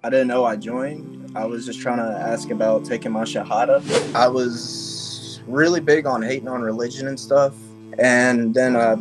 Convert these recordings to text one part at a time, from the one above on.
I didn't know I joined. I was just trying to ask about taking my shahada. I was really big on hating on religion and stuff. And then I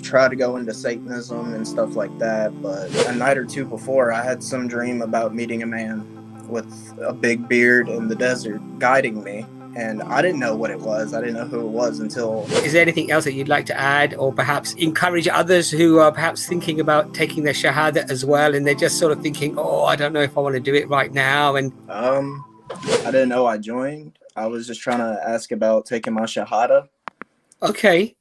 tried to go into Satanism and stuff like that. But a night or two before, I had some dream about meeting a man with a big beard in the desert guiding me. And I didn't know what it was. I didn't know who it was until... Is there anything else that you'd like to add, or perhaps encourage others who are perhaps thinking about taking their shahada as well, and they're just sort of thinking, oh, I don't know if I want to do it right now? And I didn't know I joined. I was just trying to ask about taking my shahada. Okay.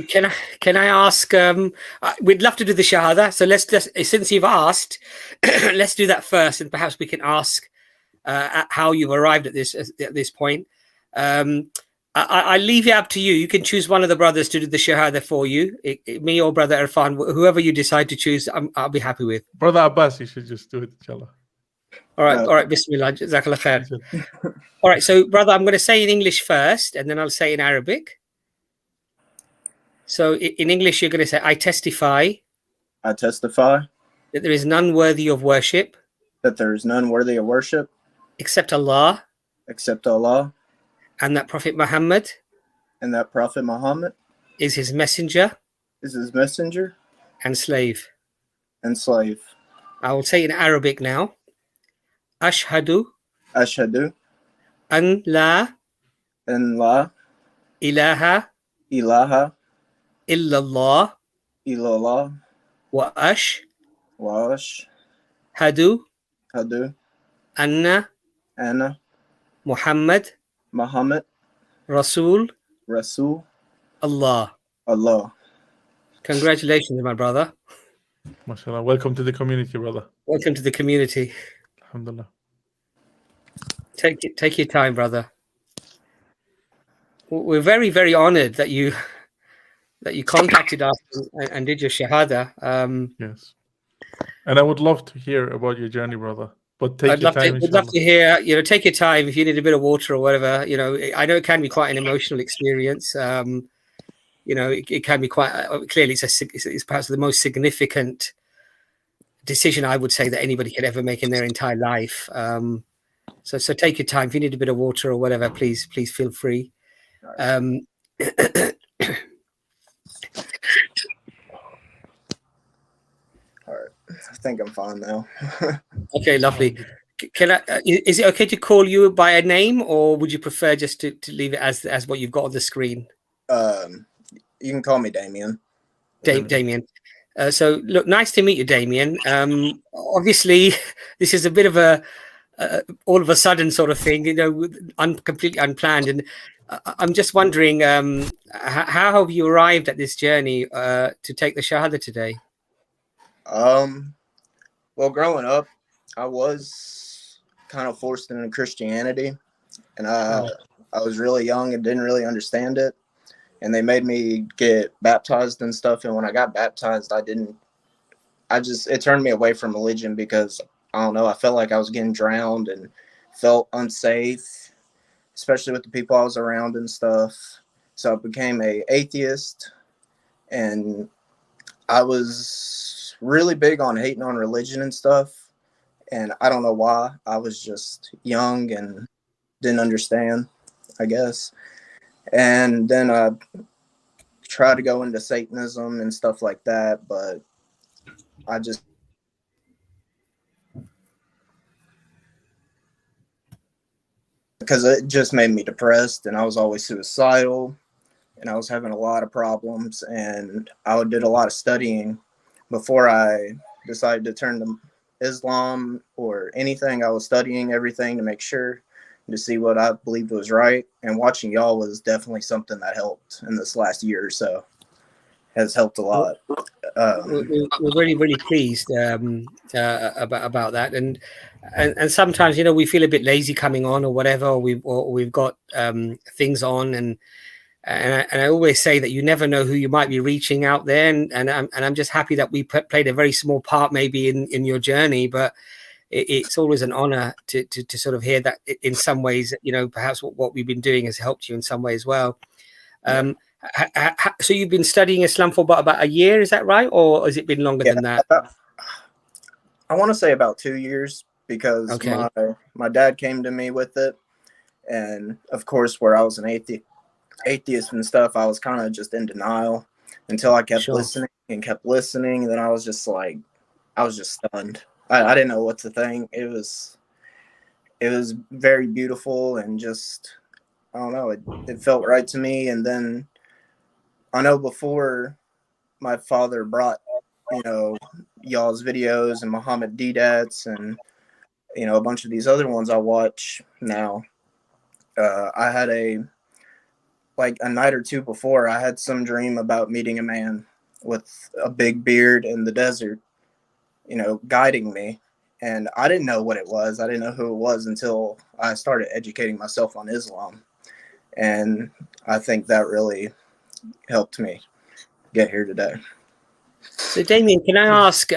Can I ask? We'd love to do the shahada, so let's just, since you've asked, let's do that first, and perhaps we can ask how you've arrived at this point. I leave it up to you. You can choose one of the brothers to do the shahada for you. Me or Brother Irfan, whoever you decide to choose, I'll be happy with. Brother Abbas, you should just do it, inshallah. All right, Bismillah, Jazakallah khair. All right, so brother, I'm going to say in English first, and then I'll say in Arabic. So in English, you're going to say, I testify. I testify. That there is none worthy of worship. That there is none worthy of worship. Except Allah. Except Allah. And that Prophet Muhammad. And that Prophet Muhammad. Is his messenger. Is his messenger. And slave. And slave. I will say in Arabic now. Ashhadu. Ashhadu. An la. An la. Ilaha. Ilaha. Illallah. Illallah. Wa ash. Wa ash. Hadu. Hadu. Anna. Anna. Muhammad. Muhammad. Rasul. Rasul. Allah. Allah. Congratulations, my brother. MashaAllah. Welcome to the community, brother. Welcome to the community. Alhamdulillah. Take your time, brother. We're very, very honored that you contacted us and did your shahada. Yes. And I would love to hear about your journey, brother. But take your time. We'd love to hear, take your time if you need a bit of water or whatever. I know it can be quite an emotional experience. It can be quite clearly it's perhaps the most significant decision I would say that anybody could ever make in their entire life. So take your time. If you need a bit of water or whatever, please feel free. I think I'm fine now. Okay, lovely. Is it okay to call you by a name, or would you prefer just to leave it as what you've got on the screen? You can call me Damien. Damien. So look, nice to meet you, Damien. Obviously, this is a bit of a all of a sudden sort of thing, completely unplanned. And I'm just wondering, how have you arrived at this journey to take the Shahada today? Well, growing up, I was kind of forced into Christianity, and I was really young and didn't really understand it. And they made me get baptized and stuff. And when I got baptized, it turned me away from religion because, I don't know, I felt like I was getting drowned and felt unsafe, especially with the people I was around and stuff. So I became an atheist, and I was really big on hating on religion and stuff. And I don't know why. I was just young and didn't understand, I guess. And then I tried to go into Satanism and stuff like that, but because it just made me depressed, and I was always suicidal, and I was having a lot of problems, and I did a lot of studying before I decided to turn to Islam or anything. I was studying everything to make sure, to see what I believed was right. And watching y'all was definitely something that helped in this last year or so. Has helped a lot. We're really, really pleased about that. And sometimes, we feel a bit lazy coming on or whatever, or we've got things on, and I always say that you never know who you might be reaching out there, and I'm just happy that we played a very small part maybe in your journey, but it's always an honor to sort of hear that in some ways, perhaps what we've been doing has helped you in some way as well. So you've been studying Islam for about a year, is that right? Or has it been longer than that? I want to say about 2 years, because Okay. my dad came to me with it, and of course, where I was an atheist and stuff, I was kind of just in denial until I kept Sure. listening and kept listening, and then I was just stunned. I didn't know what to think. It was very beautiful, and just, I don't know, it felt right to me. And then I know before my father brought, y'all's videos and Muhammad Didat's and, a bunch of these other ones I watch now, I had a night or two before, I had some dream about meeting a man with a big beard in the desert, guiding me. And I didn't know what it was. I didn't know who it was until I started educating myself on Islam. And I think that really helped me get here today. So, Damien, can I ask,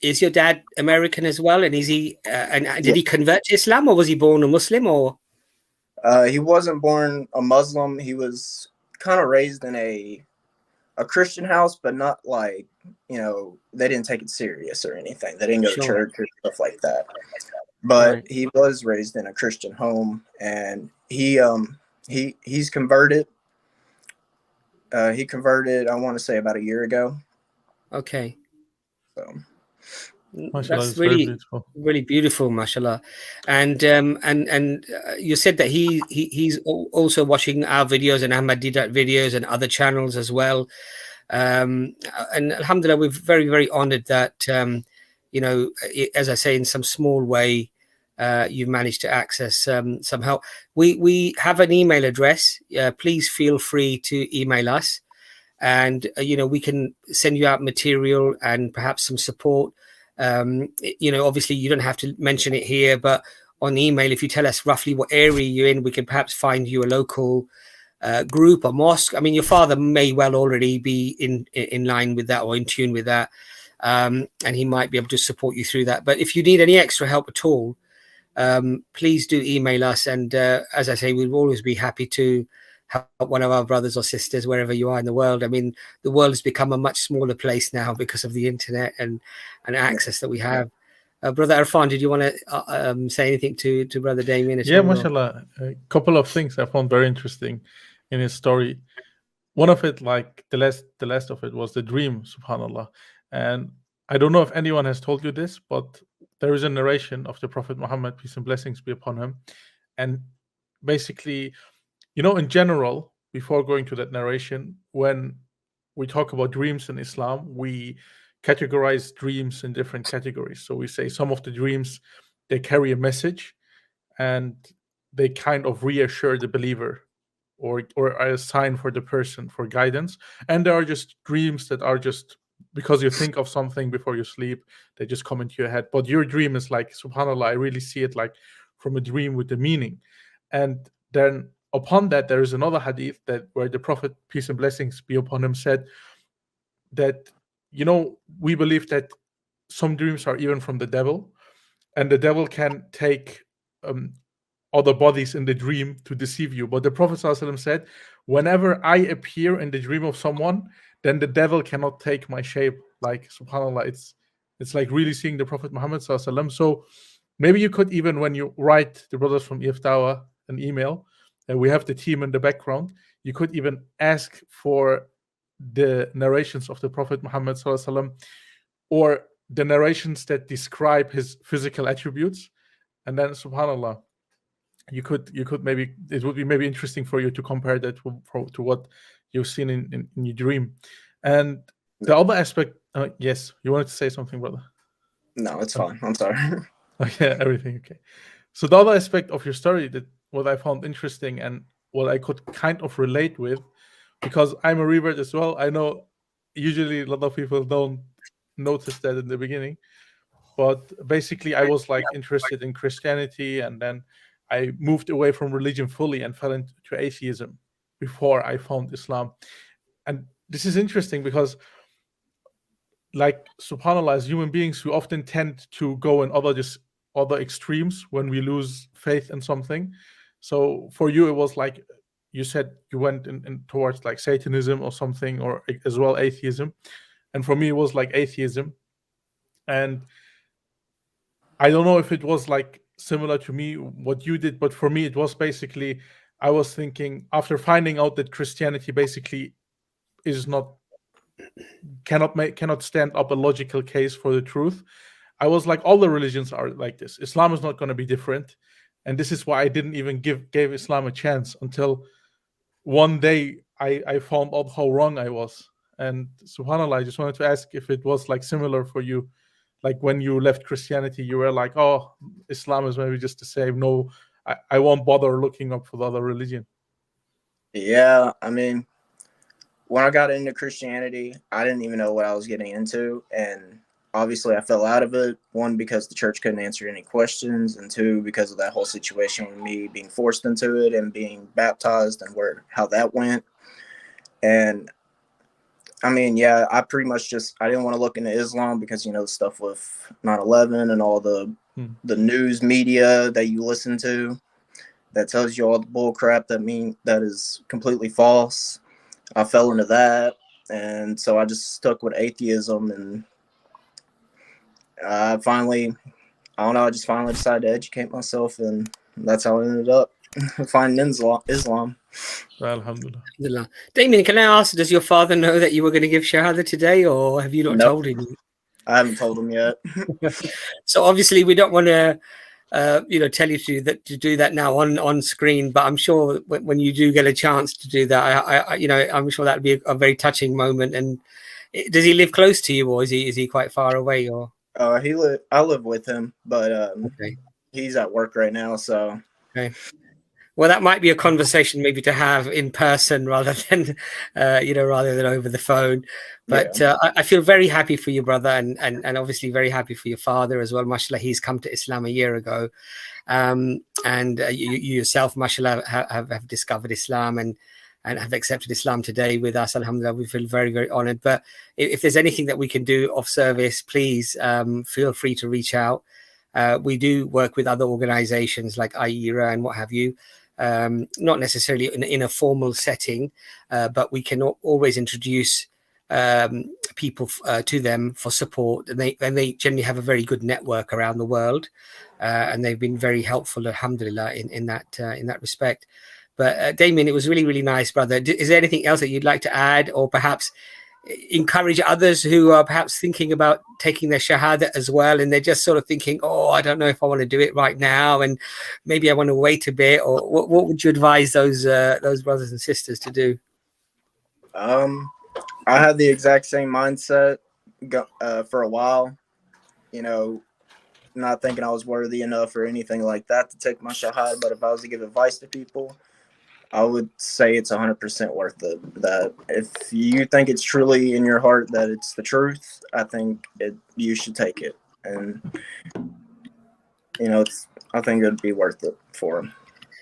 is your dad American as well? And is he, and did he convert to Islam, or was he born a Muslim, or? He wasn't born a Muslim. He was kind of raised in a Christian house, but not like, they didn't take it serious or anything. They didn't go to church or stuff like that. But he was raised in a Christian home, and he's converted. He converted, I want to say, about a year ago. Okay. So that's really really beautiful, mashallah. And you said that he's also watching our videos and Ahmad Didat videos and other channels as well. And alhamdulillah, we're very, very honored that as I say, in some small way, you've managed to access some help. We have an email address. Please feel free to email us, and we can send you out material and perhaps some support. Obviously you don't have to mention it here, but on email, if you tell us roughly what area you're in, we can perhaps find you a local group or mosque. I mean, your father may well already be in line with that or in tune with that, and he might be able to support you through that. But if you need any extra help at all, please do email us, and as I say, we'll always be happy to help one of our brothers or sisters wherever you are in the world. I mean, the world has become a much smaller place now because of the internet and access that we have. Brother Arfan, did you want to say anything to Brother Damien? Yeah, mashallah. A couple of things I found very interesting in his story. One of it, like the last of it, was the dream, subhanallah. And I don't know if anyone has told you this, but there is a narration of the Prophet Muhammad, peace and blessings be upon him. And basically, in general, before going to that narration, when we talk about dreams in Islam, we categorize dreams in different categories. So we say some of the dreams, they carry a message and they kind of reassure the believer or are a sign for the person for guidance. And there are just dreams that are just because you think of something before you sleep, they just come into your head. But your dream is like, subhanAllah, I really see it like from a dream with the meaning. And then upon that, there is another hadith where the Prophet, peace and blessings be upon him, said that, we believe that some dreams are even from the devil, and the devil can take other bodies in the dream to deceive you. But the Prophet ﷺ said, whenever I appear in the dream of someone, then the devil cannot take my shape. Like, subhanAllah, it's like really seeing the Prophet Muhammad ﷺ. So maybe you could, even when you write the brothers from EFDawah an email, and we have the team in the background, you could even ask for the narrations of the Prophet Muhammad ﷺ, or the narrations that describe his physical attributes. And then, subhanAllah, you could maybe, it would be maybe interesting for you to compare that to what you've seen in your dream. And the other aspect, yes, you wanted to say something, brother? No, it's fine. I'm sorry. Okay, everything okay. So the other aspect of your story, that what I found interesting and what I could kind of relate with, because I'm a revert as well. I know usually a lot of people don't notice that in the beginning, but basically I was like interested in Christianity, and then I moved away from religion fully and fell into atheism before I found Islam. And this is interesting because, like, subhanAllah, as human beings, we often tend to go in other extremes when we lose faith in something. So for you, it was like you said you went in towards like Satanism or something, or as well atheism. And for me, it was like atheism. And I don't know if it was like similar to me what you did, but for me it was basically, I was thinking after finding out that Christianity basically is not, cannot stand up a logical case for the truth. I was like, all the religions are like this. Islam is not going to be different, and this is why I didn't even gave Islam a chance until one day I found out how wrong I was. And subhanallah, I just wanted to ask if it was like similar for you, like when you left Christianity, you were like, oh, Islam is maybe just the same. No, I won't bother looking up for the other religion. Yeah, I mean, when I got into Christianity, I didn't even know what I was getting into. And obviously I fell out of it. One, because the church couldn't answer any questions. And two, because of that whole situation with me being forced into it and being baptized and how that went. And I mean, yeah, I pretty much I didn't want to look into Islam because, the stuff with 9/11 and all the news media that you listen to that tells you all the bull crap that is completely false. I fell into that. And so I just stuck with atheism, and I just finally decided to educate myself, and that's how I ended up finding Islam. Alhamdulillah. Damien, can I ask, does your father know that you were going to give Shahada today, or have you not told him? I haven't told him yet. So obviously we don't want to tell you to do that now on screen, but I'm sure when you do get a chance to do that, I'm sure that'd be a very touching moment. And does he live close to you, or is he quite far away? Or I live with him, but okay. He's at work right now, so okay. Well, that might be a conversation maybe to have in person rather than over the phone. But yeah. I feel very happy for your brother, and obviously very happy for your father as well. Mashallah, he's come to Islam a year ago. And you yourself, mashallah, have discovered Islam and have accepted Islam today with us. Alhamdulillah, we feel very, very honored. But if there's anything that we can do of service, please feel free to reach out. We do work with other organizations like IERA and what have you. Not necessarily in a formal setting, but we can always introduce people to them for support, and they generally have a very good network around the world, and they've been very helpful, alhamdulillah, in that respect. But Damien, it was really, really nice, brother. Is there anything else that you'd like to add, or perhaps encourage others who are perhaps thinking about taking their shahada as well, and they're just sort of thinking, oh, I don't know if I want to do it right now, and maybe I want to wait a bit? Or what would you advise those brothers and sisters to do? I had the exact same mindset for a while, not thinking I was worthy enough or anything like that to take my shahada. But if I was to give advice to people, I would say it's 100% worth it. That if you think it's truly in your heart that it's the truth, I think you should take it. And, I think it'd be worth it for them.